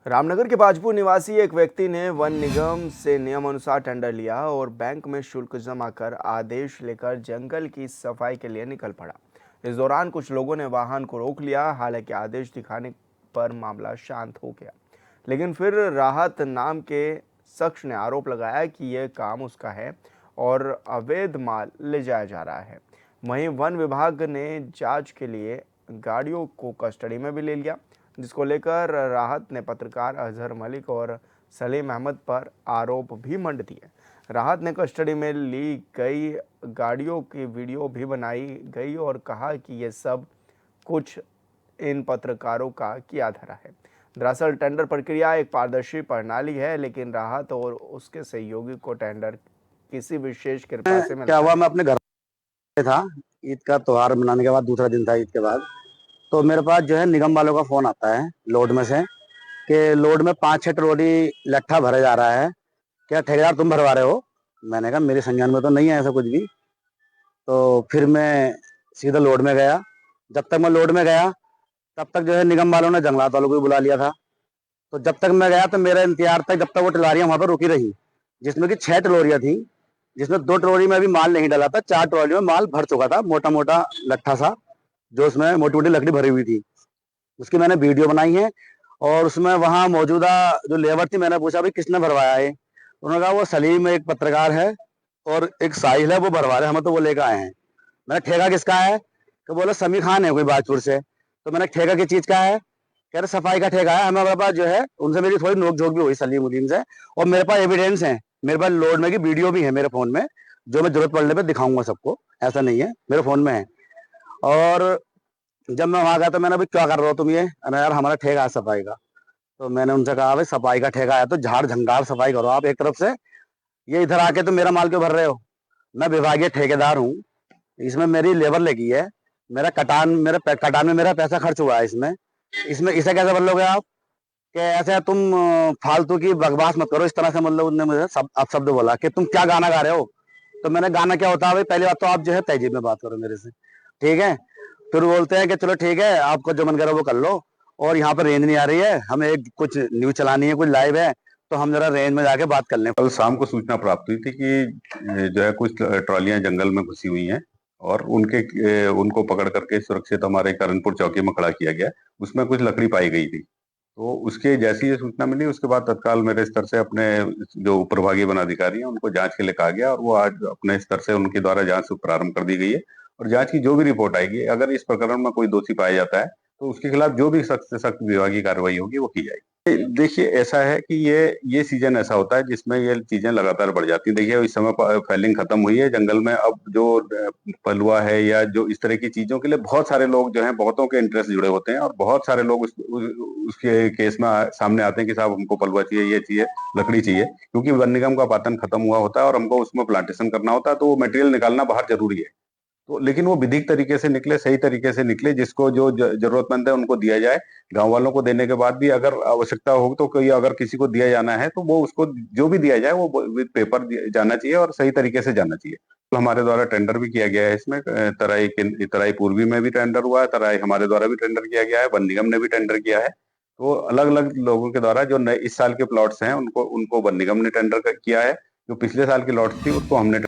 रामनगर के बाजपुर निवासी एक व्यक्ति ने वन निगम से नियम अनुसार टेंडर लिया और बैंक में शुल्क जमा कर आदेश लेकर जंगल की सफाई के लिए निकल पड़ा। इस दौरान कुछ लोगों ने वाहन को रोक लिया। हालांकि आदेश दिखाने पर मामला शांत हो गया, लेकिन फिर राहत नाम के शख्स ने आरोप लगाया कि यह काम उसका है और अवैध माल ले जाया जा रहा है। वहीं वन विभाग ने जांच के लिए गाड़ियों को कस्टडी में भी ले लिया, जिसको लेकर राहत ने पत्रकार अजहर मलिक और सलीम अहमद पर आरोप भी मंड दिए। राहत ने कस्टडी में ली गई गाड़ियों की वीडियो भी बनाई गई और कहा कि ये सब कुछ इन पत्रकारों का किया धरा है। दरअसल टेंडर प्रक्रिया एक पारदर्शी प्रणाली है, लेकिन राहत और उसके सहयोगी को टेंडर किसी विशेष कृपा से क्या मिलता हुआ, है। मैं अपने घर पे था। ईद का त्योहार मनाने के बाद दूसरा दिन था ईद के बाद। तो मेरे पास जो है निगम वालों का फोन आता है लोड में से कि लोड में 5-6 ट्रॉली लट्ठा भरा जा रहा है, क्या ठेकेदार तुम भरवा रहे हो? मैंने कहा मेरे संज्ञान में तो नहीं है ऐसा कुछ भी। तो फिर मैं सीधा लोड में गया। जब तक मैं लोड में गया तब तक जो है निगम वालों ने जंगलात वालों को भी बुला लिया था। तो जब तक मैं गया तो मेरा इंतजार था जब तक वो टिलारियां वहां पर रुकी रही, जिसमें कि 6 ट्रॉलियां थी, जिसमें 2 ट्रॉली में अभी माल नहीं डाला था, 4 ट्रॉलियों में माल भर चुका था, मोटा मोटा लट्ठा सा जो उसमें मोटी मोटी लकड़ी भरी हुई थी। उसकी मैंने वीडियो बनाई है और उसमें वहां मौजूदा जो लेबर थी, मैंने पूछा भाई किसने भरवाया है? उन्होंने कहा वो सलीम एक पत्रकार है और एक साहिल है, वो भरवा रहे, हमें तो वो लेकर आए हैं। मैंने ठेका किसका है? तो बोला समी खान है कोई बाजपुर से। तो मैंने ठेका की चीज का है? कह रहे सफाई का ठेका है। हमारे पास जो है उनसे मेरी थोड़ी नोक-झोंक भी हुई सलीम उलीम से, और मेरे पास एविडेंस है, मेरे पास लोड में की वीडियो भी है मेरे फोन में, जो मैं जरूरत पड़ने पे दिखाऊंगा सबको, ऐसा नहीं है, मेरे फोन में है। और जब मैं वहां गया तो मैंने अभी क्या कर रहे हो तुम ये? अरे यार हमारा ठेका है सफाई का। तो मैंने उनसे कहा भाई सफाई का ठेका है तो झाड़ झंगाड़ सफाई करो आप एक तरफ से, ये इधर आके तो मेरा माल क्यों भर रहे हो? मैं विभागीय ठेकेदार हूँ, इसमें मेरी लेबर लगी है, मेरा कटान में मेरा पैसा खर्च हुआ है इसमें इसमें इसे कैसे भर लोगे आप? कि ऐसे तुम फालतू की बकवास मत करो इस तरह से। मतलब उन्होंने मुझे अब शब्द बोला कि तुम क्या गाना गा रहे हो? तो मैंने गाना क्या होता है भाई? पहली बात तो आप जो है तहजीब में बात करो मेरे से, ठीक है? फिर बोलते हैं कि चलो ठीक है आपको जो मन करे वो कर लो, और यहाँ पर रेंज नहीं आ रही है, हमें एक कुछ न्यूज चलानी है, कुछ लाइव है, तो हम जरा रेंज में जाके बात कर लें। कल शाम को सूचना प्राप्त हुई थी कि जो है कुछ ट्रॉलियां जंगल में घुसी हुई हैं और उनको पकड़ करके सुरक्षित हमारे करणपुर चौकी में खड़ा किया गया। उसमें कुछ लकड़ी पाई गई थी। तो उसके जैसी ये सूचना मिली उसके बाद तत्काल मेरे स्तर से अपने जो उपविभागीय वनाधिकारी हैं उनको जांच के लिए कहा गया, और वो आज अपने स्तर से उनके द्वारा जांच प्रारंभ कर दी गई है। और जांच की जो भी रिपोर्ट आएगी, अगर इस प्रकरण में कोई दोषी पाया जाता है तो उसके खिलाफ जो भी सख्त से सख्त विभागीय कार्रवाई होगी वो की जाएगी। देखिए ऐसा है कि ये सीजन ऐसा होता है जिसमें ये चीजें लगातार बढ़ जाती हैं। देखिए इस समय फैलिंग खत्म हुई है जंगल में, अब जो पलुआ है या जो इस तरह की चीजों के लिए बहुत सारे लोग जो हैं, बहुतों के इंटरेस्ट जुड़े होते हैं, और बहुत सारे लोग उसके केस में सामने आते हैं कि साहब हमको पलुआ चाहिए, ये चाहिए, लकड़ी चाहिए, क्योंकि वन निगम का पातन खत्म हुआ होता है और हमको उसमें प्लांटेशन करना होता है, तो वो मटेरियल निकालना बाहर जरूरी है। तो लेकिन वो विधिक तरीके से निकले, सही तरीके से निकले, जिसको जो जरूरतमंद है उनको दिया जाए। गांव वालों को देने के बाद भी अगर आवश्यकता हो तो कोई अगर किसी को दिया जाना है तो वो उसको जो भी दिया जाए वो विद पेपर जाना चाहिए और सही तरीके से जाना चाहिए। तो हमारे द्वारा टेंडर भी किया गया है इसमें, तराई पूर्वी में भी टेंडर हुआ है, तराई हमारे द्वारा भी टेंडर किया गया है, वन निगम ने भी टेंडर किया है। तो अलग अलग लोगों के द्वारा जो नए इस साल के प्लॉट्स हैं उनको उनको वन निगम ने टेंडर किया है। जो पिछले साल की लॉट्स थी उसको हमने